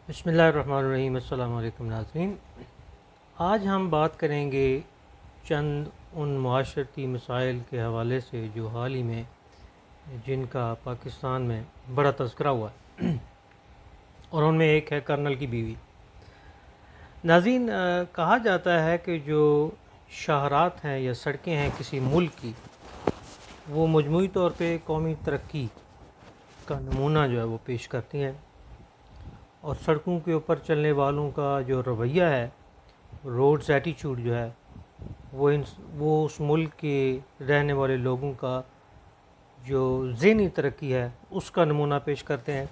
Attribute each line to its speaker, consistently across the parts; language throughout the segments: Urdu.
Speaker 1: بسم اللہ الرحمن الرحیم۔ السلام علیکم ناظرین، آج ہم بات کریں گے چند ان معاشرتی مسائل کے حوالے سے جو حال ہی میں جن کا پاکستان میں بڑا تذکرہ ہوا ہے اور ان میں ایک ہے کرنل کی بیوی۔ ناظرین، کہا جاتا ہے کہ جو شاہرات ہیں یا سڑکیں ہیں کسی ملک کی، وہ مجموعی طور پہ قومی ترقی کا نمونہ جو ہے وہ پیش کرتی ہیں، اور سڑکوں کے اوپر چلنے والوں کا جو رویہ ہے، روڈز ایٹیچیوڈ جو ہے، وہ اس ملک کے رہنے والے لوگوں کا جو ذہنی ترقی ہے اس کا نمونہ پیش کرتے ہیں۔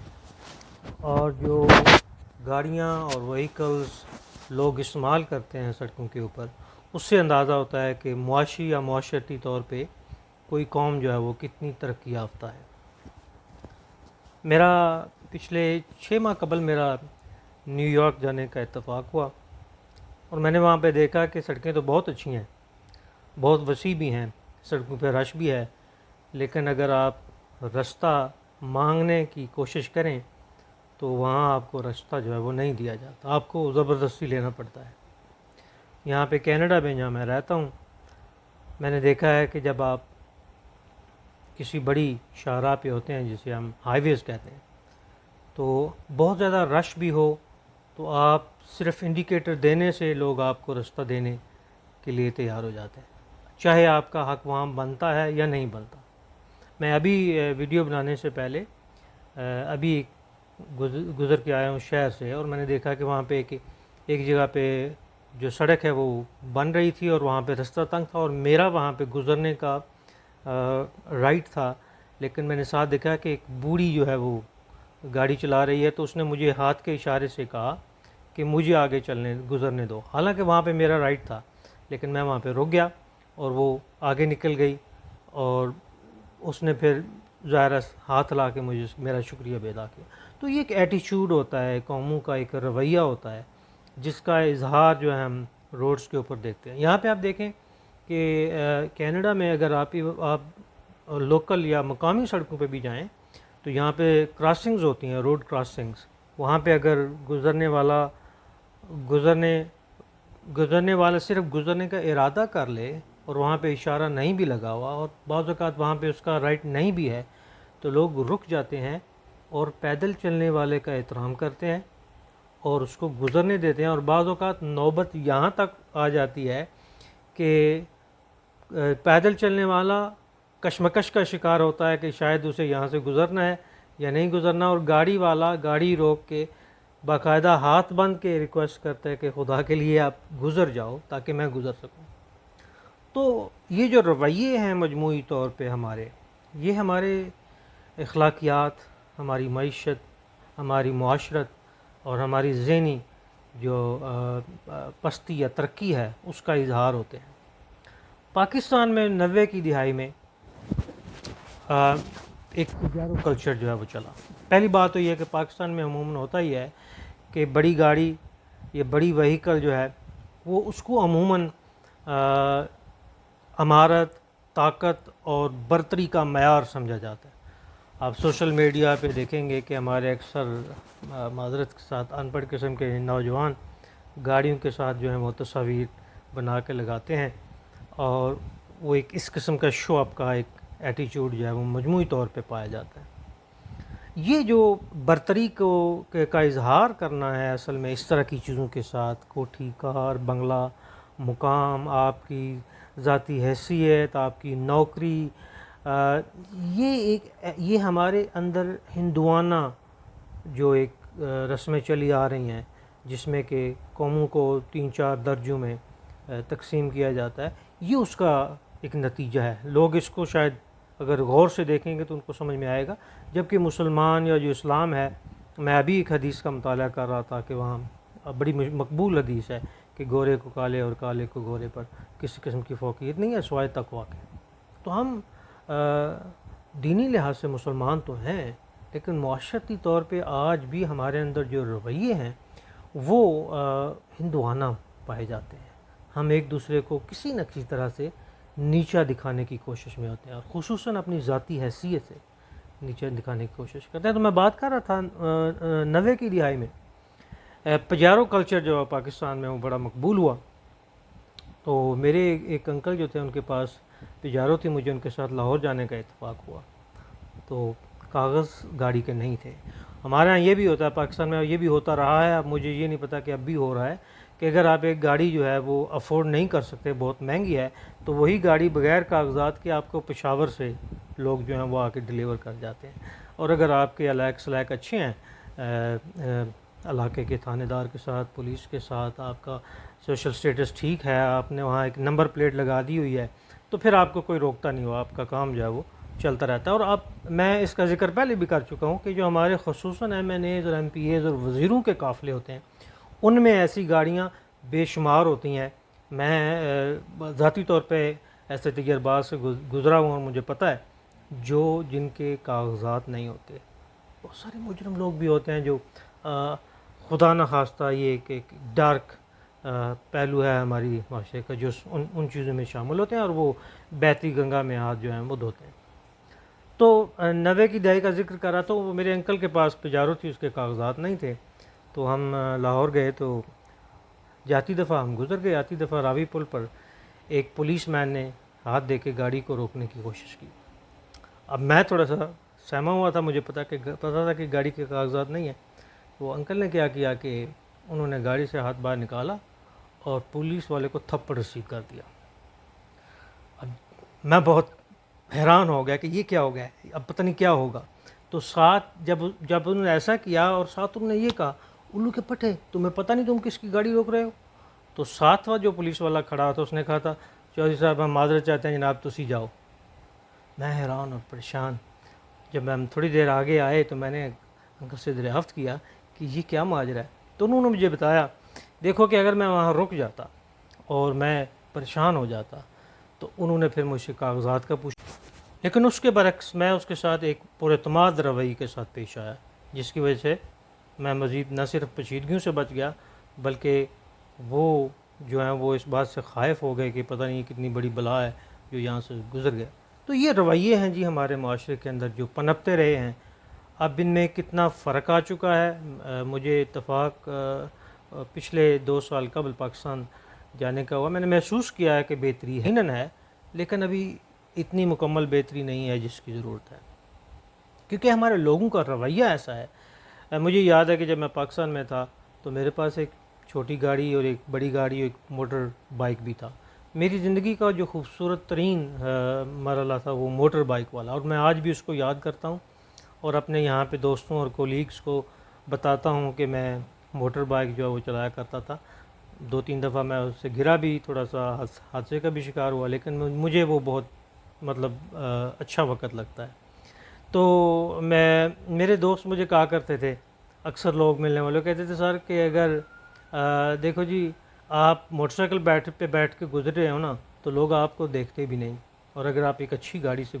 Speaker 1: اور جو گاڑیاں اور وہیکلز لوگ استعمال کرتے ہیں سڑکوں کے اوپر، اس سے اندازہ ہوتا ہے کہ معاشی یا معاشرتی طور پہ کوئی قوم جو ہے وہ کتنی ترقی یافتہ ہے۔ میرا پچھلے 6 ماہ قبل میرا نیو یارک جانے کا اتفاق ہوا، اور میں نے وہاں پہ دیکھا کہ سڑکیں تو بہت اچھی ہیں، بہت وسیع بھی ہیں، سڑکوں پہ رش بھی ہے، لیکن اگر آپ رستہ مانگنے کی کوشش کریں تو وہاں آپ کو رستہ جو ہے وہ نہیں دیا جاتا، آپ کو زبردستی لینا پڑتا ہے۔ یہاں پہ کینیڈا میں جہاں میں رہتا ہوں، میں نے دیکھا ہے کہ جب آپ کسی بڑی شاہراہ پہ ہوتے ہیں جسے ہم ہائی ویز کہتے ہیں، تو بہت زیادہ رش بھی ہو تو آپ صرف انڈیکیٹر دینے سے لوگ آپ کو رستہ دینے کے لیے تیار ہو جاتے ہیں، چاہے آپ کا حق وہاں بنتا ہے یا نہیں بنتا۔ میں ابھی ویڈیو بنانے سے پہلے ابھی گزر کے آیا ہوں شہر سے، اور میں نے دیکھا کہ وہاں پہ ایک جگہ پہ جو سڑک ہے وہ بن رہی تھی اور وہاں پہ رستہ تنگ تھا، اور میرا وہاں پہ گزرنے کا رائٹ تھا، لیکن میں نے ساتھ دیکھا کہ ایک بوڑھی جو ہے وہ گاڑی چلا رہی ہے، تو اس نے مجھے ہاتھ کے اشارے سے کہا کہ مجھے آگے گزرنے دو، حالانکہ وہاں پہ میرا رائٹ تھا، لیکن میں وہاں پہ رک گیا اور وہ آگے نکل گئی، اور اس نے پھر ظاہر ہاتھ لا کے مجھے میرا شکریہ بھی ادا کیا۔ تو یہ ایک ایٹیچیوڈ ہوتا ہے، قوموں کا ایک رویہ ہوتا ہے جس کا اظہار جو ہے ہم روڈز کے اوپر دیکھتے ہیں۔ یہاں پہ آپ دیکھیں کہ کینیڈا میں اگر آپ لوکل یا مقامی سڑکوں پہ بھی جائیں تو یہاں پہ کراسنگز ہوتی ہیں، روڈ کراسنگز، وہاں پہ اگر گزرنے والا صرف گزرنے کا ارادہ کر لے اور وہاں پہ اشارہ نہیں بھی لگا ہوا، اور بعض اوقات وہاں پہ اس کا رائٹ نہیں بھی ہے، تو لوگ رک جاتے ہیں اور پیدل چلنے والے کا احترام کرتے ہیں اور اس کو گزرنے دیتے ہیں، اور بعض اوقات نوبت یہاں تک آ جاتی ہے کہ پیدل چلنے والا کشمکش کا شکار ہوتا ہے کہ شاید اسے یہاں سے گزرنا ہے یا نہیں گزرنا، اور گاڑی والا گاڑی روک کے باقاعدہ ہاتھ بند کے ریکویسٹ کرتا ہے کہ خدا کے لیے آپ گزر جاؤ تاکہ میں گزر سکوں۔ تو یہ جو رویے ہیں مجموعی طور پہ یہ ہمارے اخلاقیات، ہماری معیشت، ہماری معاشرت اور ہماری ذہنی جو پستی یا ترقی ہے اس کا اظہار ہوتے ہیں۔ پاکستان میں 90 کی دہائی میں ایک پجارو کلچر جو ہے وہ چلا۔ پہلی بات تو یہ ہے کہ پاکستان میں عموماً ہوتا ہی ہے کہ بڑی گاڑی یا بڑی وہیکل جو ہے وہ اس کو عموماً امارت، طاقت اور برتری کا معیار سمجھا جاتا ہے۔ آپ سوشل میڈیا پہ دیکھیں گے کہ ہمارے اکثر معذرت کے ساتھ ان پڑھ قسم کے نوجوان گاڑیوں کے ساتھ جو ہیں وہ تصاویر بنا کے لگاتے ہیں، اور وہ ایک اس قسم کا شو اپ کا ایک ایٹیچیوڈ جو ہے وہ مجموعی طور پہ پایا جاتا ہے۔ یہ جو برتری کا اظہار کرنا ہے اصل میں اس طرح کی چیزوں کے ساتھ، کوٹھی، کار، بنگلہ، مقام، آپ کی ذاتی حیثیت، آپ کی نوکری، یہ ہمارے اندر ہندوانہ جو ایک رسمیں چلی آ رہی ہیں جس میں کہ قوموں کو 3-4 درجوں میں تقسیم کیا جاتا ہے، یہ اس کا ایک نتیجہ ہے۔ لوگ اس کو شاید اگر غور سے دیکھیں گے تو ان کو سمجھ میں آئے گا، جبکہ مسلمان یا جو اسلام ہے، میں ابھی ایک حدیث کا مطالعہ کر رہا تھا کہ وہاں بڑی مقبول حدیث ہے کہ گورے کو کالے اور کالے کو گورے پر کسی قسم کی فوقیت نہیں ہے سوائے تقویٰ کے۔ تو ہم دینی لحاظ سے مسلمان تو ہیں، لیکن معاشرتی طور پہ آج بھی ہمارے اندر جو رویے ہیں وہ ہندوانہ پائے جاتے ہیں۔ ہم ایک دوسرے کو کسی نہ کسی طرح سے نیچا دکھانے کی کوشش میں ہوتے ہیں، اور خصوصاً اپنی ذاتی حیثیت سے نیچے دکھانے کی کوشش کرتے ہیں۔ تو میں بات کر رہا تھا 90 کی دہائی میں پجارو کلچر جو ہے پاکستان میں وہ بڑا مقبول ہوا. تو میرے ایک انکل جو تھے ان کے پاس پجارو تھی, مجھے ان کے ساتھ لاہور جانے کا اتفاق ہوا. تو کاغذ گاڑی کے نہیں تھے. ہمارے ہاں یہ بھی ہوتا ہے, پاکستان میں یہ بھی ہوتا رہا ہے, اب مجھے یہ نہیں پتا کہ اب بھی ہو رہا ہے, کہ اگر آپ ایک گاڑی جو ہے وہ افورڈ نہیں کر سکتے, بہت مہنگی ہے, تو وہی گاڑی بغیر کاغذات کے آپ کو پشاور سے لوگ جو ہیں وہ آ کے ڈیلیور کر جاتے ہیں. اور اگر آپ کے الیک سلیک اچھے ہیں, علاقے کے تھانے دار کے ساتھ, پولیس کے ساتھ, آپ کا سوشل سٹیٹس ٹھیک ہے, آپ نے وہاں ایک نمبر پلیٹ لگا دی ہوئی ہے, تو پھر آپ کو کوئی روکتا نہیں ہو, آپ کا کام جو ہے وہ چلتا رہتا ہے. اور میں اس کا ذکر پہلے بھی کر چکا ہوں کہ جو ہمارے خصوصاً ایم این ایز اور ایم پی ایز اور وزیروں کے قافلے ہوتے ہیں, ان میں ایسی گاڑیاں بے شمار ہوتی ہیں. میں ذاتی طور پہ ایسے تجربات سے گزرا ہوں, اور مجھے پتہ ہے جن کے کاغذات نہیں ہوتے. بہت سارے مجرم لوگ بھی ہوتے ہیں جو خدا نہ خواستہ یہ ایک ڈارک پہلو ہے ہماری معاشرے کا, جو ان چیزوں میں شامل ہوتے ہیں, اور وہ بہتی گنگا میں ہاتھ جو ہیں وہ دھوتے ہیں. تو 90 کی دہائی کا ذکر کرا, تو وہ میرے انکل کے پاس پجارو تھی, اس کے کاغذات نہیں تھے. تو ہم لاہور گئے, تو جاتی دفعہ ہم گزر گئے, آتی دفعہ راوی پل پر ایک پولیس مین نے ہاتھ دے کے گاڑی کو روکنے کی کوشش کی. اب میں تھوڑا سا سہما ہوا تھا, مجھے پتا تھا کہ گاڑی کے کاغذات نہیں ہیں. تو انکل نے کیا کیا کہ انہوں نے گاڑی سے ہاتھ باہر نکالا اور پولیس والے کو تھپڑ ریسیو کر دیا. اب میں بہت حیران ہو گیا کہ یہ کیا ہو گیا ہے, اب پتہ نہیں کیا ہوگا. تو ساتھ جب انہوں نے ایسا کیا, اور ساتھ انہوں نے یہ کہا, الو کے پٹھے تمہیں پتہ نہیں تم کس کی گاڑی روک رہے ہو. تو ساتواں جو پولیس والا کھڑا تھا, اس نے کہا تھا, چودھری صاحب ہم معذرت چاہتے ہیں جناب, تسی جاؤ. میں حیران اور پریشان. جب ہم تھوڑی دیر آگے آئے تو میں نے انکل سے دریافت کیا کہ یہ کیا ماجرا ہے. تو انہوں نے مجھے بتایا, دیکھو کہ اگر میں وہاں رک جاتا اور میں پریشان ہو جاتا, تو انہوں نے پھر مجھ سے کاغذات کا پوچھا. لیکن اس کے برعکس میں اس کے ساتھ ایک پراعتماد رویے کے ساتھ پیش آیا, جس کی وجہ سے میں مزید نہ صرف پیچیدگیوں سے بچ گیا, بلکہ وہ جو ہیں وہ اس بات سے خائف ہو گئے کہ پتہ نہیں کتنی بڑی بلا ہے جو یہاں سے گزر گیا. تو یہ رویے ہیں جی ہمارے معاشرے کے اندر جو پنپتے رہے ہیں. اب ان میں کتنا فرق آ چکا ہے. مجھے اتفاق پچھلے 2 سال قبل پاکستان جانے کا ہوا. میں نے محسوس کیا ہے کہ بہتری یقیناً ہے, لیکن ابھی اتنی مکمل بہتری نہیں ہے جس کی ضرورت ہے, کیونکہ ہمارے لوگوں کا رویہ ایسا ہے. مجھے یاد ہے کہ جب میں پاکستان میں تھا تو میرے پاس ایک چھوٹی گاڑی اور ایک بڑی گاڑی اور ایک موٹر بائک بھی تھا. میری زندگی کا جو خوبصورت ترین مرحلہ تھا وہ موٹر بائک والا, اور میں آج بھی اس کو یاد کرتا ہوں, اور اپنے یہاں پہ دوستوں اور کولیگز کو بتاتا ہوں کہ میں موٹر بائک جو ہے وہ چلایا کرتا تھا. 2-3 دفعہ میں اس سے گرا بھی, تھوڑا سا حادثے کا بھی شکار ہوا, لیکن مجھے وہ بہت اچھا وقت لگتا ہے. تو میرے دوست مجھے کہا کرتے تھے, اکثر لوگ ملنے والے کہتے تھے, سر کہ اگر دیکھو جی آپ موٹر سائیکل پہ بیٹھ کے گزر رہے ہو نا, تو لوگ آپ کو دیکھتے بھی نہیں, اور اگر آپ ایک اچھی گاڑی سے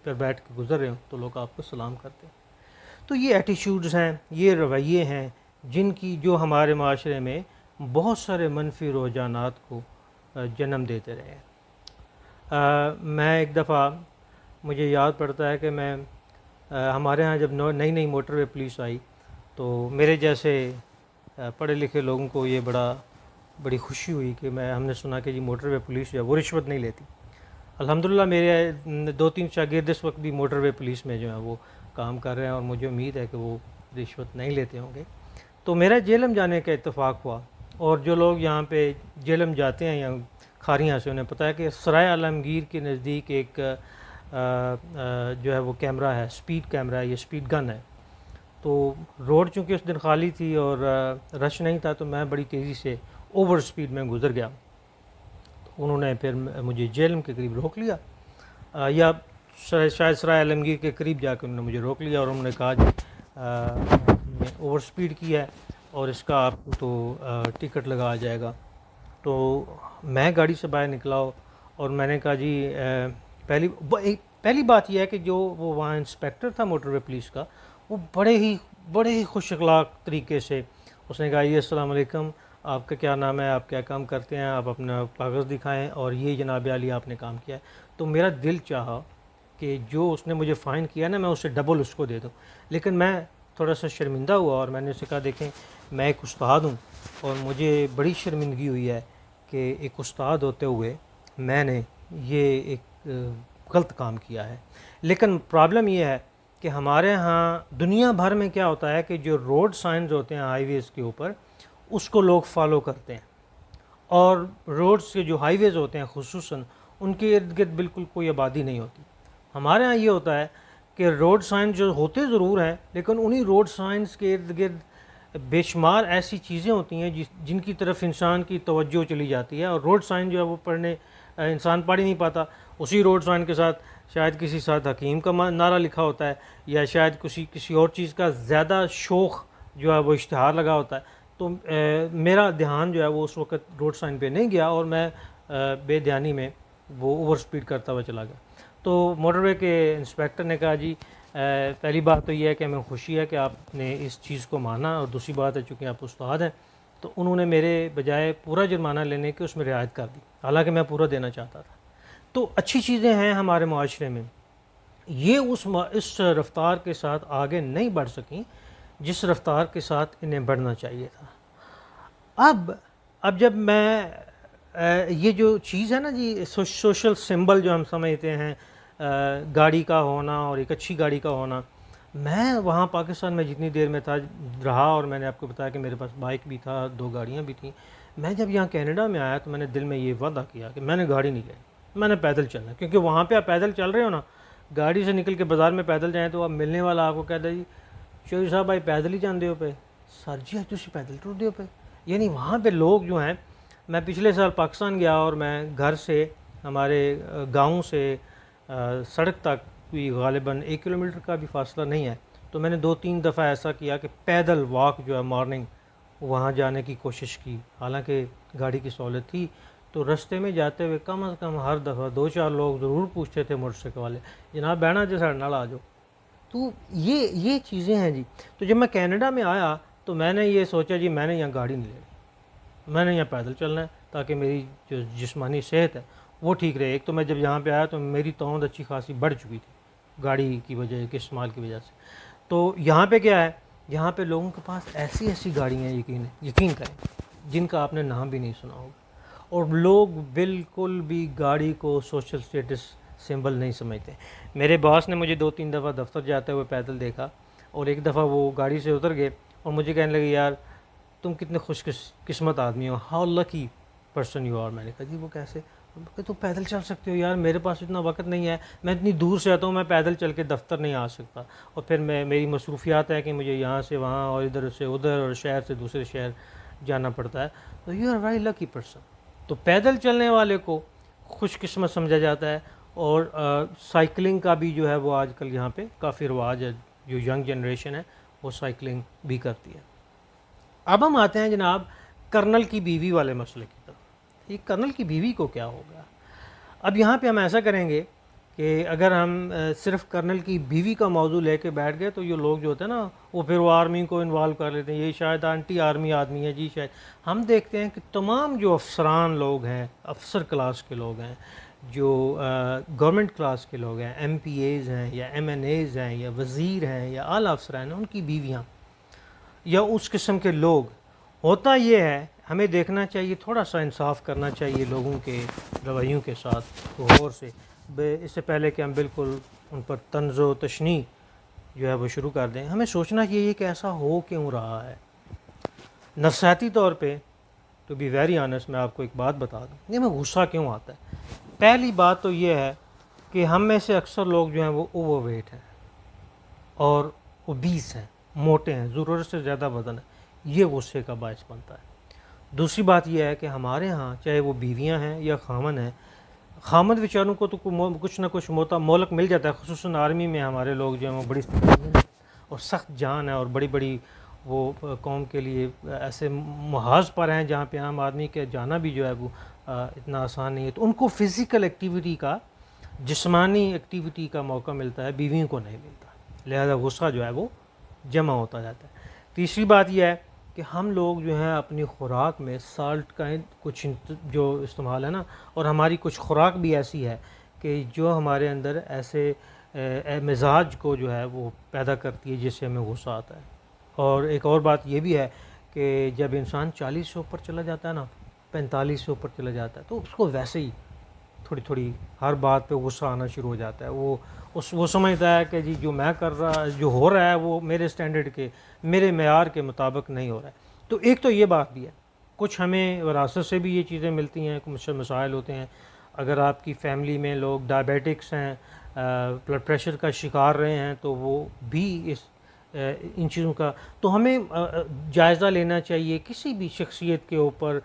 Speaker 1: پر بیٹھ کے گزر رہے ہو تو لوگ آپ کو سلام کرتے ہیں. تو یہ ایٹیچیوڈز ہیں, یہ رویے ہیں جو ہمارے معاشرے میں بہت سارے منفی رجحانات کو جنم دیتے رہے ہیں. میں ایک دفعہ مجھے یاد پڑتا ہے کہ ہمارے ہاں جب نئی نئی موٹر وے پولیس آئی, تو میرے جیسے پڑھے لکھے لوگوں کو یہ بڑی خوشی ہوئی کہ ہم نے سنا کہ جی موٹر وے پولیس جو ہے وہ رشوت نہیں لیتی. الحمدللہ میرے 2-3 شاگرد اس وقت بھی موٹر وے پولیس میں جو ہیں وہ کام کر رہے ہیں, اور مجھے امید ہے کہ وہ رشوت نہیں لیتے ہوں گے. تو میرا جیلم جانے کا اتفاق ہوا, اور جو لوگ یہاں پہ جیلم جاتے ہیں یا کھاریاں سے, انہیں پتہ ہے کہ سرائے عالمگیر کے نزدیک ایک جو ہے وہ کیمرہ ہے, سپیڈ کیمرہ ہے, یہ سپیڈ گن ہے. تو روڈ چونکہ اس دن خالی تھی اور رش نہیں تھا, تو میں بڑی تیزی سے اوور سپیڈ میں گزر گیا. تو انہوں نے پھر مجھے جیلم کے قریب روک لیا, یا شاید سرائے عالمگیر کے قریب جا کے انہوں نے مجھے روک لیا, اور انہوں نے کہا جی میں اوور سپیڈ کی ہے اور اس کا آپ کو تو ٹکٹ لگا جائے گا. تو میں گاڑی سے باہر نکلا, اور میں نے کہا جی پہلی بات یہ ہے کہ جو وہ وہاں انسپیکٹر تھا موٹر وے پولیس کا, وہ بڑے ہی خوش اخلاق طریقے سے اس نے کہا, یہ السلام علیکم, آپ کا کیا نام ہے, آپ کیا کام کرتے ہیں, آپ اپنا کاغذ دکھائیں, اور یہ جناب عالی آپ نے کام کیا ہے. تو میرا دل چاہا کہ جو اس نے مجھے فائن کیا نا, میں اسے ڈبل اس کو دے دوں, لیکن میں تھوڑا سا شرمندہ ہوا اور میں نے اسے کہا دیکھیں میں ایک استاد ہوں اور مجھے بڑی شرمندگی ہوئی ہے کہ ایک استاد ہوتے ہوئے میں نے یہ ایک غلط کام کیا ہے. لیکن پرابلم یہ ہے کہ ہمارے ہاں دنیا بھر میں کیا ہوتا ہے کہ جو روڈ سائنز ہوتے ہیں ہائی ویز کے اوپر اس کو لوگ فالو کرتے ہیں، اور روڈز کے جو ہائی ویز ہوتے ہیں خصوصاً ان کے ارد گرد بالکل کوئی آبادی نہیں ہوتی. ہمارے ہاں یہ ہوتا ہے کہ روڈ سائنز جو ہوتے ضرور ہیں لیکن انہی روڈ سائنز کے ارد گرد بے شمار ایسی چیزیں ہوتی ہیں جن کی طرف انسان کی توجہ چلی جاتی ہے، اور روڈ سائن جو ہے وہ پڑھنے انسان پڑھ ہی نہیں پاتا. اسی روڈ سائن کے ساتھ شاید کسی ساتھ حکیم کا نعرہ لکھا ہوتا ہے، یا شاید کسی اور چیز کا زیادہ شوق جو ہے وہ اشتہار لگا ہوتا ہے. تو میرا دھیان جو ہے وہ اس وقت روڈ سائن پہ نہیں گیا اور میں بے دھیانی میں وہ اوور سپیڈ کرتا ہوا چلا گیا. تو موٹر وے کے انسپیکٹر نے کہا جی پہلی بات تو یہ ہے کہ ہمیں خوشی ہے کہ آپ نے اس چیز کو مانا، اور دوسری بات ہے چونکہ آپ استاد ہیں تو انہوں نے میرے بجائے پورا جرمانہ لینے کے اس میں رعایت کر دی، حالانکہ میں پورا دینا چاہتا تھا. تو اچھی چیزیں ہیں ہمارے معاشرے میں، یہ اس رفتار کے ساتھ آگے نہیں بڑھ سکیں جس رفتار کے ساتھ انہیں بڑھنا چاہیے تھا. اب جب میں یہ جو چیز ہے نا جی سوشل سمبل جو ہم سمجھتے ہیں گاڑی کا ہونا اور ایک اچھی گاڑی کا ہونا، میں وہاں پاکستان میں جتنی دیر میں تھا رہا، اور میں نے آپ کو بتایا کہ میرے پاس بائک بھی تھا، 2 گاڑیاں بھی تھیں. میں جب یہاں کینیڈا میں آیا تو میں نے دل میں یہ وعدہ کیا کہ میں نے گاڑی نہیں لینی، میں نے پیدل چلنا ہے. کیونکہ وہاں پہ آپ پیدل چل رہے ہو نا، گاڑی سے نکل کے بازار میں پیدل جائیں تو آپ ملنے والا آپ کو کہتا ہے جی چودھری صاحب بھائی پیدل ہی جاندے ہو پہ، سر جی آج تسی پیدل ٹر دے ہو پہ. یعنی وہاں پہ لوگ جو ہیں، میں پچھلے سال پاکستان گیا اور میں گھر سے ہمارے گاؤں سے سڑک تک کوئی غالباً 1 کلومیٹر کا بھی فاصلہ نہیں ہے، تو میں نے 2-3 دفعہ ایسا کیا کہ پیدل واک جو ہے مارننگ وہاں جانے کی کوشش کی. حالانکہ گاڑی کی سہولت تھی تو رستے میں جاتے ہوئے کم از کم ہر دفعہ 2-4 لوگ ضرور پوچھتے تھے موٹر سائیکل والے جناب بہنا جی ساڑھے نال آ جاؤ. تو یہ چیزیں ہیں جی. تو جب میں کینیڈا میں آیا تو میں نے یہ سوچا جی میں نے یہاں گاڑی نہیں لینی، میں نے یہاں پیدل چلنا ہے تاکہ میری جو جسمانی صحت ہے وہ ٹھیک رہے. ایک تو میں جب یہاں پہ آیا تو میری توند اچھی خاصی بڑھ چکی تھی گاڑی کی وجہ کے استعمال کی وجہ سے. تو یہاں پہ کیا ہے، یہاں پہ لوگوں کے پاس ایسی گاڑیاں یقین کریں جن کا آپ نے نام بھی نہیں سنا ہوگا، اور لوگ بالکل بھی گاڑی کو سوشل سٹیٹس سمبل نہیں سمجھتے. میرے باس نے مجھے 2-3 دفعہ دفتر جاتے ہوئے پیدل دیکھا، اور ایک دفعہ وہ گاڑی سے اتر گئے اور مجھے کہنے لگے یار تم کتنے خوش قسمت آدمی ہو، how lucky person you are. میں نے کہا جی وہ کیسے؟ کہ تم پیدل چل سکتے ہو. یار میرے پاس اتنا وقت نہیں ہے، میں اتنی دور سے آتا ہوں، میں پیدل چل کے دفتر نہیں آ سکتا، اور پھر میری مصروفیات ہے کہ مجھے یہاں سے وہاں اور ادھر سے ادھر اور شہر سے دوسرے شہر جانا پڑتا ہے. تو you are very lucky person. تو پیدل چلنے والے کو خوش قسمت سمجھا جاتا ہے. اور سائیکلنگ کا بھی جو ہے وہ آج کل یہاں پہ کافی رواج ہے، جو ینگ جنریشن ہے وہ سائیکلنگ بھی کرتی ہے. اب ہم آتے ہیں جناب کرنل کی بیوی والے مسئلے کی طرف. یہ کرنل کی بیوی کو کیا ہو گیا؟ اب یہاں پہ ہم ایسا کریں گے کہ اگر ہم صرف کرنل کی بیوی کا موضوع لے کے بیٹھ گئے تو یہ لوگ جو ہوتے ہیں نا وہ پھر وہ آرمی کو انوالو کر لیتے ہیں، یہ شاید انٹی آرمی آدمی ہے جی شاید. ہم دیکھتے ہیں کہ تمام جو افسران لوگ ہیں، افسر کلاس کے لوگ ہیں، جو گورنمنٹ کلاس کے لوگ ہیں، ایم پی ایز ہیں یا ایم این ایز ہیں یا وزیر ہیں یا اعلیٰ افسران ہیں، ان کی بیویاں یا اس قسم کے لوگ، ہوتا یہ ہے ہمیں دیکھنا چاہیے، تھوڑا سا انصاف کرنا چاہیے لوگوں کے رویوں کے ساتھ غور سے، اس سے پہلے کہ ہم بالکل ان پر طنز و تشنیع جو ہے وہ شروع کر دیں. ہمیں سوچنا چاہیے کہ ایسا ہو کیوں رہا ہے. نفسیاتی طور پہ ٹو بی ویری آنیسٹ میں آپ کو ایک بات بتا دوں، یہ ہمیں غصہ کیوں آتا ہے. پہلی بات تو یہ ہے کہ ہم میں سے اکثر لوگ جو ہیں وہ اوور ویٹ ہیں اور اوبیس ہیں، موٹے ہیں، ضرورت سے زیادہ وزن ہے، یہ غصے کا باعث بنتا ہے. دوسری بات یہ ہے کہ ہمارے ہاں چاہے وہ بیویاں ہیں یا خامن ہیں، خامد بیچاروں کو تو کچھ نہ کچھ مولک مل جاتا ہے. خصوصاً آرمی میں ہمارے لوگ جو ہیں وہ بڑی اور سخت جان ہے، اور بڑی بڑی وہ قوم کے لیے ایسے محاذ پر ہیں جہاں پہ عام آدمی کے جانا بھی جو ہے وہ اتنا آسان نہیں ہے. تو ان کو فزیکل ایکٹیویٹی کا، جسمانی ایکٹیویٹی کا موقع ملتا ہے، بیویوں کو نہیں ملتا، لہذا غصہ جو ہے وہ جمع ہوتا جاتا ہے. تیسری بات یہ ہے کہ ہم لوگ جو ہیں اپنی خوراک میں سالٹ کا کچھ جو استعمال ہے نا، اور ہماری کچھ خوراک بھی ایسی ہے کہ جو ہمارے اندر ایسے مزاج کو جو ہے وہ پیدا کرتی ہے جس سے ہمیں غصہ آتا ہے. اور ایک اور بات یہ بھی ہے کہ جب انسان 40 سے اوپر چلا جاتا ہے نا، 45 سے اوپر چلا جاتا ہے، تو اس کو ویسے ہی تھوڑی تھوڑی ہر بات پہ غصہ آنا شروع ہو جاتا ہے. وہ سمجھتا ہے کہ جی جو میں کر رہا، جو ہو رہا ہے وہ میرے سٹینڈرڈ کے، میرے معیار کے مطابق نہیں ہو رہا ہے. تو ایک تو یہ بات بھی ہے. کچھ ہمیں وراثت سے بھی یہ چیزیں ملتی ہیں، کچھ مسائل ہوتے ہیں. اگر آپ کی فیملی میں لوگ ڈائبیٹکس ہیں، بلڈ پریشر کا شکار رہے ہیں، تو وہ بھی ان چیزوں کا تو ہمیں جائزہ لینا چاہیے. کسی بھی شخصیت کے اوپر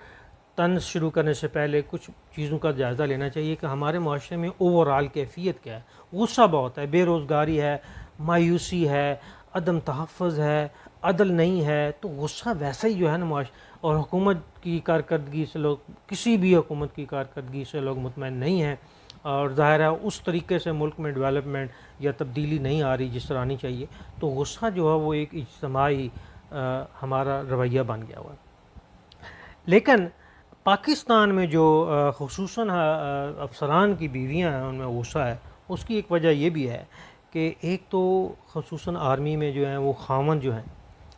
Speaker 1: طنز شروع کرنے سے پہلے کچھ چیزوں کا جائزہ لینا چاہیے کہ ہمارے معاشرے میں اوور آل کیفیت کیا ہے. غصہ بہت ہے، بے روزگاری ہے، مایوسی ہے، عدم تحفظ ہے، عدل نہیں ہے. تو غصہ ویسا ہی جو ہے نا اور حکومت کی کارکردگی سے لوگ، کسی بھی حکومت کی کارکردگی سے لوگ مطمئن نہیں ہیں. اور ظاہر ہے اس طریقے سے ملک میں ڈیولپمنٹ یا تبدیلی نہیں آ رہی جس طرح آنی چاہیے. تو غصہ جو ہے وہ ایک اجتماعی ہمارا رویہ بن گیا ہوا ہے. لیکن پاکستان میں جو خصوصاً افسران کی بیویاں ہیں ان میں غصہ ہے، اس کی ایک وجہ یہ بھی ہے کہ ایک تو خصوصاً آرمی میں جو ہیں وہ خاوند جو ہیں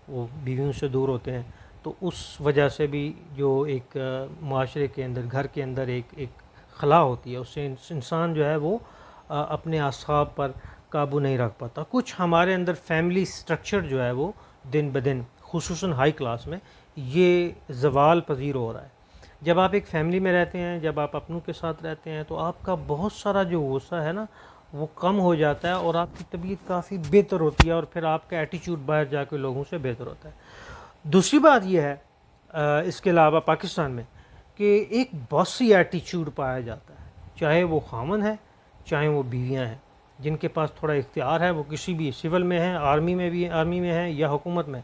Speaker 1: وہ بیویوں سے دور ہوتے ہیں. تو اس وجہ سے بھی جو ایک معاشرے کے اندر، گھر کے اندر ایک خلا ہوتی ہے، اس سے انسان جو ہے وہ اپنے اعصاب پر قابو نہیں رکھ پاتا. کچھ ہمارے اندر فیملی سٹرکچر جو ہے وہ دن بدن خصوصاً ہائی کلاس میں یہ زوال پذیر ہو رہا ہے. جب آپ ایک فیملی میں رہتے ہیں، جب آپ اپنوں کے ساتھ رہتے ہیں، تو آپ کا بہت سارا جو غصہ ہے نا وہ کم ہو جاتا ہے اور آپ کی طبیعت کافی بہتر ہوتی ہے، اور پھر آپ کا ایٹیچیوڈ باہر جا کے لوگوں سے بہتر ہوتا ہے. دوسری بات یہ ہے اس کے علاوہ پاکستان میں کہ ایک باسی ایٹیچیوڈ پایا جاتا ہے، چاہے وہ خامن ہے چاہے وہ بیویاں ہیں. جن کے پاس تھوڑا اختیار ہے، وہ کسی بھی سول میں ہیں، آرمی میں ہیں یا حکومت میں،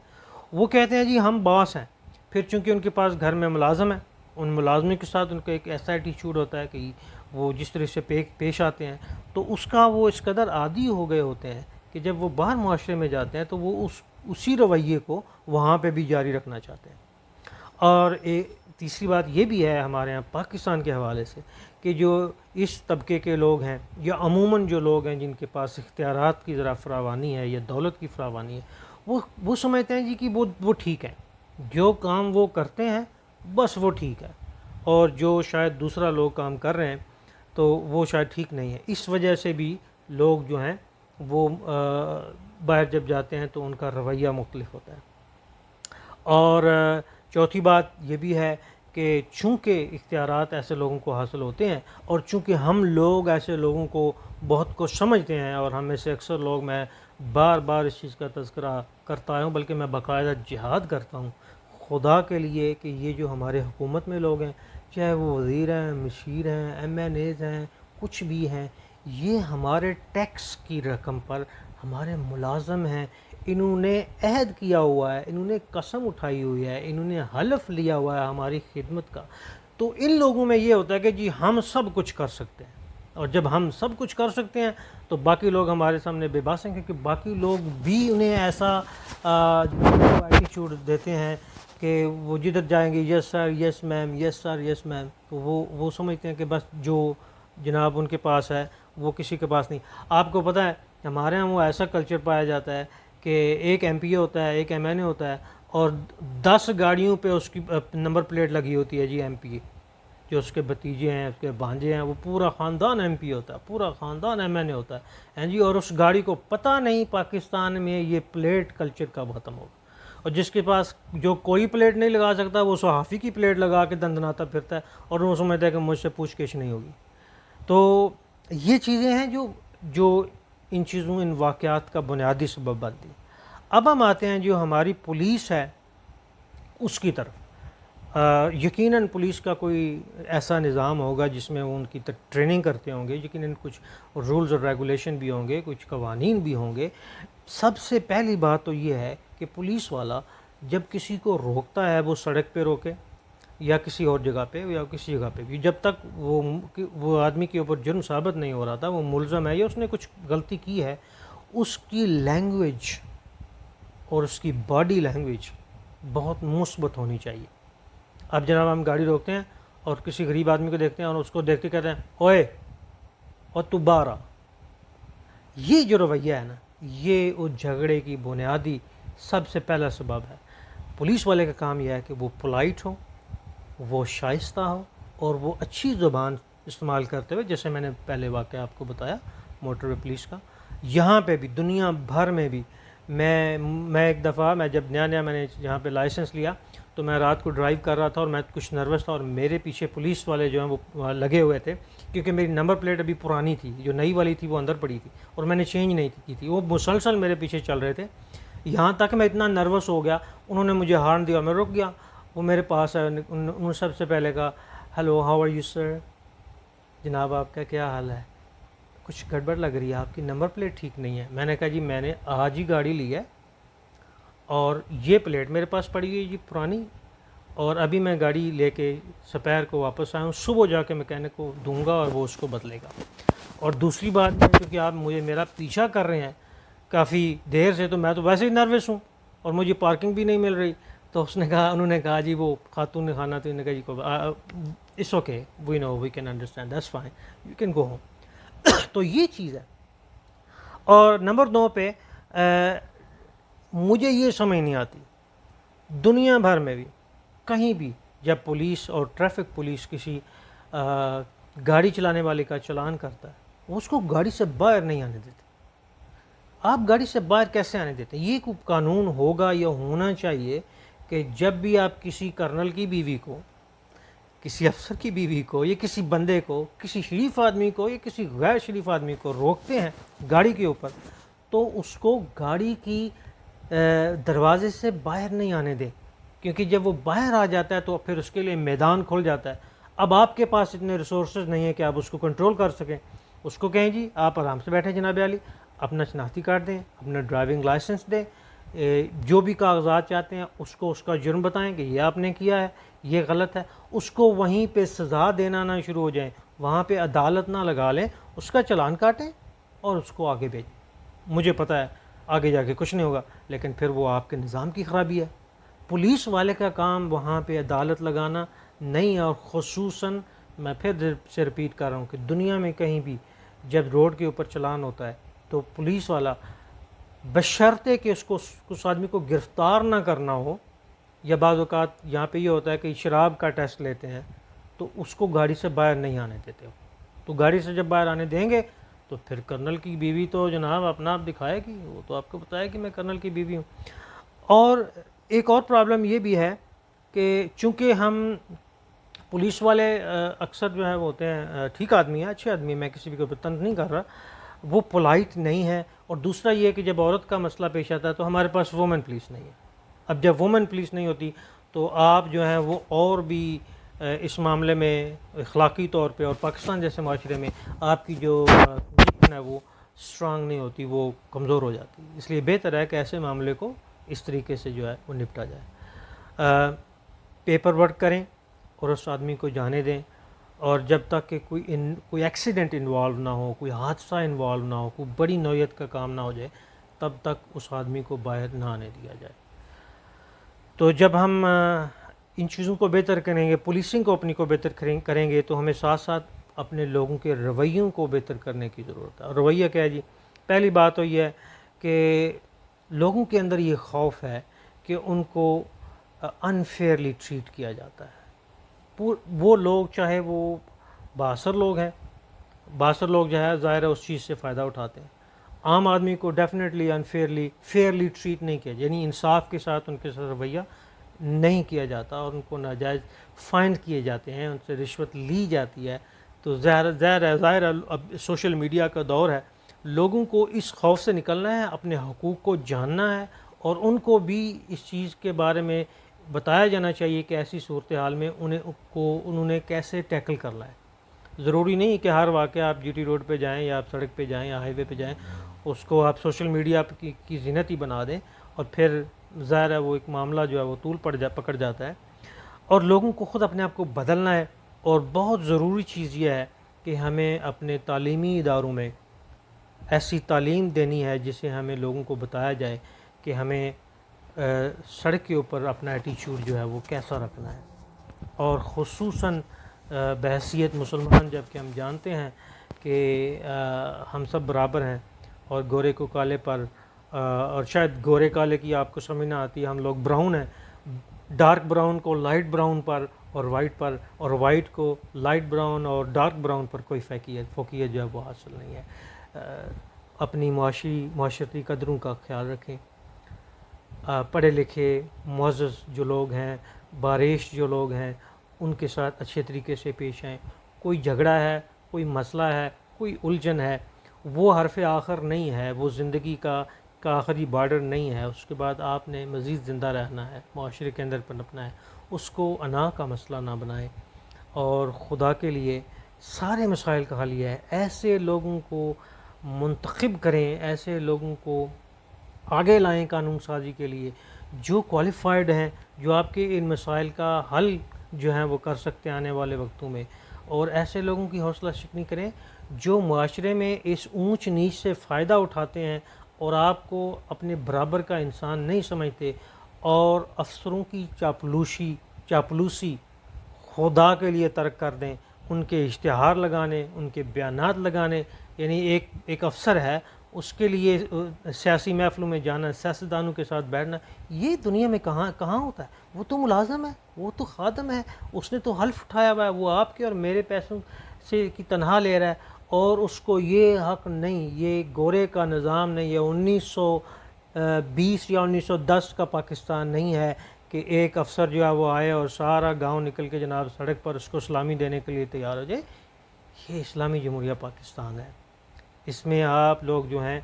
Speaker 1: وہ کہتے ہیں جی ہم باس ہیں. پھر چونکہ ان کے پاس گھر میں ملازم ہیں، ان ملازموں کے ساتھ ان کا ایک ایسا ایٹیچیوڈ ہوتا ہے کہ وہ جس طرح سے پیش آتے ہیں، تو اس کا وہ اس قدر عادی ہو گئے ہوتے ہیں کہ جب وہ باہر معاشرے میں جاتے ہیں تو وہ اسی رویے کو وہاں پہ بھی جاری رکھنا چاہتے ہیں. اور تیسری بات یہ بھی ہے ہمارے ہاں پاکستان کے حوالے سے کہ جو اس طبقے کے لوگ ہیں یا عموماً جو لوگ ہیں جن کے پاس اختیارات کی ذرا فراوانی ہے یا دولت کی فراوانی ہے، وہ سمجھتے ہیں جی کہ وہ ٹھیک ہے، جو کام وہ کرتے ہیں بس وہ ٹھیک ہے، اور جو شاید دوسرا لوگ کام کر رہے ہیں تو وہ شاید ٹھیک نہیں ہے. اس وجہ سے بھی لوگ جو ہیں وہ باہر جب جاتے ہیں تو ان کا رویہ مختلف ہوتا ہے. اور چوتھی بات یہ بھی ہے کہ چونکہ اختیارات ایسے لوگوں کو حاصل ہوتے ہیں، اور چونکہ ہم لوگ ایسے لوگوں کو بہت کچھ سمجھتے ہیں، اور ہم میں سے اکثر لوگ، میں بار بار اس چیز کا تذکرہ کرتا ہوں، بلکہ میں باقاعدہ جہاد کرتا ہوں خدا کے لیے کہ یہ جو ہمارے حکومت میں لوگ ہیں، چاہے وہ وزیر ہیں، مشیر ہیں، ایم این ایز ہیں، کچھ بھی ہیں، یہ ہمارے ٹیکس کی رقم پر ہمارے ملازم ہیں. انہوں نے عہد کیا ہوا ہے، انہوں نے قسم اٹھائی ہوئی ہے، انہوں نے حلف لیا ہوا ہے ہماری خدمت کا. تو ان لوگوں میں یہ ہوتا ہے کہ جی ہم سب کچھ کر سکتے ہیں، اور جب ہم سب کچھ کر سکتے ہیں تو باقی لوگ ہمارے سامنے بے باس ہیں، کیونکہ باقی لوگ بھی انہیں ایسا ایٹیچیوڈ دیتے ہیں کہ وہ جدھر جائیں گے یس سر یس میم، یس سر یس میم. تو وہ سمجھتے ہیں کہ بس جو جناب ان کے پاس ہے وہ کسی کے پاس نہیں. آپ کو پتہ ہے ہمارے ہاں وہ ایسا کلچر پایا جاتا ہے کہ ایک ایم پی اے ہوتا ہے، ایک ایم این اے ہوتا ہے، اور 10 گاڑیوں پہ اس کی نمبر پلیٹ لگی ہوتی ہے جی ایم پی اے. جو اس کے بھتیجے ہیں، اس کے بھانجے ہیں، وہ پورا خاندان ایم پی ہوتا ہے، پورا خاندان ایم این اے ہوتا ہے جی. اور اس گاڑی کو پتہ نہیں پاکستان میں یہ پلیٹ کلچر کب ختم ہوگا. اور جس کے پاس جو کوئی پلیٹ نہیں لگا سکتا وہ صحافی کی پلیٹ لگا کے دندناتا پھرتا ہے، اور وہ سمجھتا ہے کہ مجھ سے پوچھ گچھ نہیں ہوگی. تو یہ چیزیں ہیں جو ان چیزوں، ان واقعات کا بنیادی سبب بنتی. اب ہم آتے ہیں جو ہماری پولیس ہے اس کی طرف. یقیناً پولیس کا کوئی ایسا نظام ہوگا جس میں وہ ان کی ٹریننگ کرتے ہوں گے، یقیناً کچھ رولز اور ریگولیشن بھی ہوں گے، کچھ قوانین بھی ہوں گے. سب سے پہلی بات تو یہ ہے کہ پولیس والا جب کسی کو روکتا ہے، وہ سڑک پہ روکے یا کسی اور جگہ پہ یا کسی جگہ پہ بھی، جب تک وہ آدمی کے اوپر جرم ثابت نہیں ہو رہا تھا، وہ ملزم ہے یا اس نے کچھ غلطی کی ہے، اس کی لینگویج اور اس کی باڈی لینگویج بہت مثبت ہونی چاہیے. اب جناب ہم گاڑی روکتے ہیں اور کسی غریب آدمی کو دیکھتے ہیں اور اس کو دیکھتے کہتے ہیں اوئے اور تو باہر آ. یہ جو رویہ ہے نا، یہ اس جھگڑے کی بنیادی سب سے پہلا سبب ہے۔ پولیس والے کا کام یہ ہے کہ وہ پولائٹ ہو، وہ شائستہ ہو، اور وہ اچھی زبان استعمال کرتے ہوئے، جیسے میں نے پہلے واقعہ آپ کو بتایا موٹر وے پولیس کا، یہاں پہ بھی دنیا بھر میں بھی میں ایک دفعہ میں جب نیا میں نے یہاں پہ لائسنس لیا تو میں رات کو ڈرائیو کر رہا تھا اور میں کچھ نروس تھا، اور میرے پیچھے پولیس والے جو ہیں وہ لگے ہوئے تھے، کیونکہ میری نمبر پلیٹ ابھی پرانی تھی، جو نئی والی تھی وہ اندر پڑی تھی اور میں نے چینج نہیں کی تھی، وہ مسلسل میرے پیچھے چل رہے تھے، یہاں تک میں اتنا نروس ہو گیا، انہوں نے مجھے ہارن دیا، میں رک گیا، وہ میرے پاس آئے، انہوں نے سب سے پہلے کہا hello how are you sir, جناب آپ کا کیا حال ہے، کچھ گڑبڑ لگ رہی ہے، آپ کی نمبر پلیٹ ٹھیک نہیں ہے۔ میں نے کہا جی میں نے آج ہی گاڑی لی ہے اور یہ پلیٹ میرے پاس پڑی ہوئی جی پرانی، اور ابھی میں گاڑی لے کے سپیر کو واپس آیا ہوں، صبح جا کے میکینک کو دوں گا اور وہ اس کو بدلے گا۔ اور دوسری بات ہے کیونکہ آپ میرا پیچھا کر رہے ہیں کافی دیر سے، تو میں تو ویسے ہی نروس ہوں اور مجھے پارکنگ بھی نہیں مل رہی، تو انہوں نے کہا جی وہ خاتون نے خانہ تو انہوں نے کہا جی it's okay we know we can understand that's fine you can go home. تو یہ چیز ہے۔ اور نمبر 2 پہ مجھے یہ سمجھ نہیں آتی، دنیا بھر میں بھی کہیں بھی جب پولیس اور ٹریفک پولیس کسی گاڑی چلانے والے کا چلان کرتا ہے، اس کو گاڑی سے باہر نہیں آنے دیتے۔ آپ گاڑی سے باہر کیسے آنے دیتے ہیں؟ یہ کوئی قانون ہوگا یا ہونا چاہیے کہ جب بھی آپ کسی کرنل کی بیوی کو، کسی افسر کی بیوی کو، یا کسی بندے کو، کسی شریف آدمی کو یا کسی غیر شریف آدمی کو روکتے ہیں گاڑی کے اوپر، تو اس کو گاڑی کی دروازے سے باہر نہیں آنے دیں، کیونکہ جب وہ باہر آ جاتا ہے تو پھر اس کے لیے میدان کھل جاتا ہے۔ اب آپ کے پاس اتنے ریسورسز نہیں ہیں کہ آپ اس کو کنٹرول کر سکیں، اس کو کہیں جی آپ آرام سے بیٹھیں جناب علی، اپنا شناختی کارڈ دیں، اپنا ڈرائیونگ لائسنس دیں، جو بھی کاغذات چاہتے ہیں اس کو اس کا جرم بتائیں کہ یہ آپ نے کیا ہے، یہ غلط ہے، اس کو وہیں پہ سزا دینا نہ شروع ہو جائیں، وہاں پہ عدالت نہ لگا لیں، اس کا چلان کاٹیں اور اس کو آگے بھیجیں۔ مجھے پتہ ہے آگے جا کے کچھ نہیں ہوگا، لیکن پھر وہ آپ کے نظام کی خرابی ہے۔ پولیس والے کا کام وہاں پہ عدالت لگانا نہیں ہے، اور خصوصاً میں پھر سے رپیٹ کر رہا ہوں کہ دنیا میں کہیں بھی جب روڈ کے اوپر چلان ہوتا ہے تو پولیس والا بشرطے کہ اس آدمی کو گرفتار نہ کرنا ہو، یا بعض اوقات یہاں پہ یہ ہوتا ہے کہ شراب کا ٹیسٹ لیتے ہیں تو اس کو گاڑی سے باہر نہیں آنے دیتے ہو، تو گاڑی سے جب باہر آنے دیں گے تو پھر کرنل کی بیوی تو جناب اپنا آپ دکھائے گی، وہ تو آپ کو بتایا کہ میں کرنل کی بیوی ہوں۔ اور ایک اور پرابلم یہ بھی ہے کہ چونکہ ہم پولیس والے اکثر جو ہے وہ ہوتے ہیں ٹھیک آدمی ہیں، اچھے آدمی ہیں، میں کسی بھی کو تنگ نہیں کر رہا، وہ پولائٹ نہیں ہے۔ اور دوسرا یہ کہ جب عورت کا مسئلہ پیش آتا ہے تو ہمارے پاس وومن پولیس نہیں ہے۔ اب جب وومن پولیس نہیں ہوتی تو آپ جو ہیں وہ اور بھی اس معاملے میں اخلاقی طور پہ اور پاکستان جیسے معاشرے میں آپ کی جو پوزیشن ہے وہ اسٹرانگ نہیں ہوتی، وہ کمزور ہو جاتی، اس لیے بہتر ہے کہ ایسے معاملے کو اس طریقے سے جو ہے وہ نپٹا جائے۔ پیپر ورک کریں اور اس آدمی کو جانے دیں، اور جب تک کہ کوئی ایکسیڈنٹ انوالو نہ ہو، کوئی حادثہ انوالو نہ ہو، کوئی بڑی نوعیت کا کام نہ ہو جائے، تب تک اس آدمی کو باہر نہ آنے دیا جائے۔ تو جب ہم ان چیزوں کو بہتر کریں گے، پولیسنگ کو اپنی کو بہتر کریں گے، تو ہمیں ساتھ ساتھ اپنے لوگوں کے رویوں کو بہتر کرنے کی ضرورت ہے۔ اور رویہ کیا ہے جی؟ پہلی بات تو یہ ہے کہ لوگوں کے اندر یہ خوف ہے کہ ان کو انفیئرلی ٹریٹ کیا جاتا ہے۔ وہ لوگ چاہے وہ بااثر لوگ ہیں، بااثر لوگ جو ہے ظاہر ہے اس چیز سے فائدہ اٹھاتے ہیں، عام آدمی کو ڈیفینیٹلی فیئرلی ٹریٹ نہیں کیا، یعنی انصاف کے ساتھ ان کے ساتھ رویہ نہیں کیا جاتا، اور ان کو ناجائز فائن کیے جاتے ہیں، ان سے رشوت لی جاتی ہے۔ تو ظاہر ہے اب سوشل میڈیا کا دور ہے، لوگوں کو اس خوف سے نکلنا ہے، اپنے حقوق کو جاننا ہے، اور ان کو بھی اس چیز کے بارے میں بتایا جانا چاہیے کہ ایسی صورتحال میں انہوں نے کیسے ٹیکل کرنا ہے۔ ضروری نہیں کہ ہر واقعہ آپ جی ٹی روڈ پہ جائیں یا آپ سڑک پہ جائیں یا ہائی وے پہ جائیں اس کو آپ سوشل میڈیا کی زینت ہی بنا دیں، اور پھر ظاہر ہے وہ ایک معاملہ جو ہے وہ طول پکڑ جاتا ہے۔ اور لوگوں کو خود اپنے آپ کو بدلنا ہے، اور بہت ضروری چیز یہ ہے کہ ہمیں اپنے تعلیمی اداروں میں ایسی تعلیم دینی ہے جسے ہمیں لوگوں کو بتایا جائے کہ ہمیں سڑک کے اوپر اپنا ایٹیچیوڈ جو ہے وہ کیسا رکھنا ہے، اور خصوصاً بحیثیت مسلمان جب کہ ہم جانتے ہیں کہ ہم سب برابر ہیں، اور گورے کو کالے پر اور شاید گورے کالے کی آپ کو سمجھ نہ آتی ہے، ہم لوگ براؤن ہیں، ڈارک براؤن کو لائٹ براؤن پر اور وائٹ پر، اور وائٹ کو لائٹ براؤن اور ڈارک براؤن پر کوئی فوقیت جو ہے وہ حاصل نہیں ہے۔ اپنی معاشرتی قدروں کا خیال رکھیں، پڑھے لکھے معزز جو لوگ ہیں، باریش جو لوگ ہیں، ان کے ساتھ اچھے طریقے سے پیش آئیں۔ کوئی جھگڑا ہے، کوئی مسئلہ ہے، کوئی الجھن ہے، وہ حرف آخر نہیں ہے، وہ زندگی کا آخری بارڈر نہیں ہے۔ اس کے بعد آپ نے مزید زندہ رہنا ہے، معاشرے کے اندر پنپنا ہے، اس کو انا کا مسئلہ نہ بنائیں، اور خدا کے لیے سارے مسائل کا حل یہ ہے، ایسے لوگوں کو منتخب کریں، ایسے لوگوں کو آگے لائیں قانون سازی کے لیے جو کوالیفائڈ ہیں، جو آپ کے ان مسائل کا حل جو ہیں وہ کر سکتے ہیں آنے والے وقتوں میں، اور ایسے لوگوں کی حوصلہ شکنی کریں جو معاشرے میں اس اونچ نیچ سے فائدہ اٹھاتے ہیں اور آپ کو اپنے برابر کا انسان نہیں سمجھتے، اور افسروں کی چاپلوسی خدا کے لیے ترک کر دیں، ان کے اشتہار لگانے، ان کے بیانات لگانے، یعنی ایک افسر ہے، اس کے لیے سیاسی محفلوں میں جانا، سیاستدانوں کے ساتھ بیٹھنا، یہ دنیا میں کہاں ہوتا ہے؟ وہ تو ملازم ہے، وہ تو خادم ہے، اس نے تو حلف اٹھایا ہوا ہے، وہ آپ کے اور میرے پیسوں سے کی تنہا لے رہا ہے، اور اس کو یہ حق نہیں، یہ گورے کا نظام نہیں، یہ 1920 یا 1910 کا پاکستان نہیں ہے کہ ایک افسر جو ہے وہ آئے اور سارا گاؤں نکل کے جناب سڑک پر اس کو سلامی دینے کے لیے تیار ہو جائے۔ یہ اسلامی جمہوریہ پاکستان ہے، اس میں آپ لوگ جو ہیں،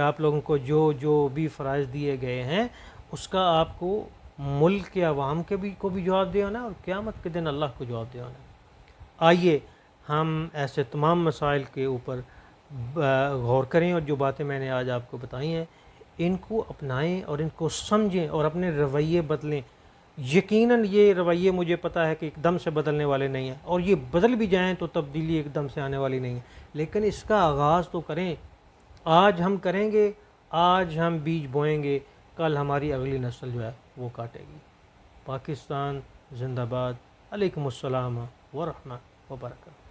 Speaker 1: آپ لوگوں کو جو بھی فرائض دیے گئے ہیں، اس کا آپ کو ملک کے عوام کو بھی جواب دے ہونا، اور قیامت کے دن اللہ کو جواب دے ہونا۔ آئیے ہم ایسے تمام مسائل کے اوپر غور کریں، اور جو باتیں میں نے آج آپ کو بتائی ہیں ان کو اپنائیں اور ان کو سمجھیں اور اپنے رویے بدلیں۔ یقیناً یہ رویے مجھے پتہ ہے کہ ایک دم سے بدلنے والے نہیں ہیں، اور یہ بدل بھی جائیں تو تبدیلی ایک دم سے آنے والی نہیں ہے، لیکن اس کا آغاز تو کریں۔ آج ہم کریں گے، آج ہم بیج بوئیں گے، کل ہماری اگلی نسل جو ہے وہ کاٹے گی۔ پاکستان زندہ باد۔ علیکم السلام ورحمۃ وبرکاتہ۔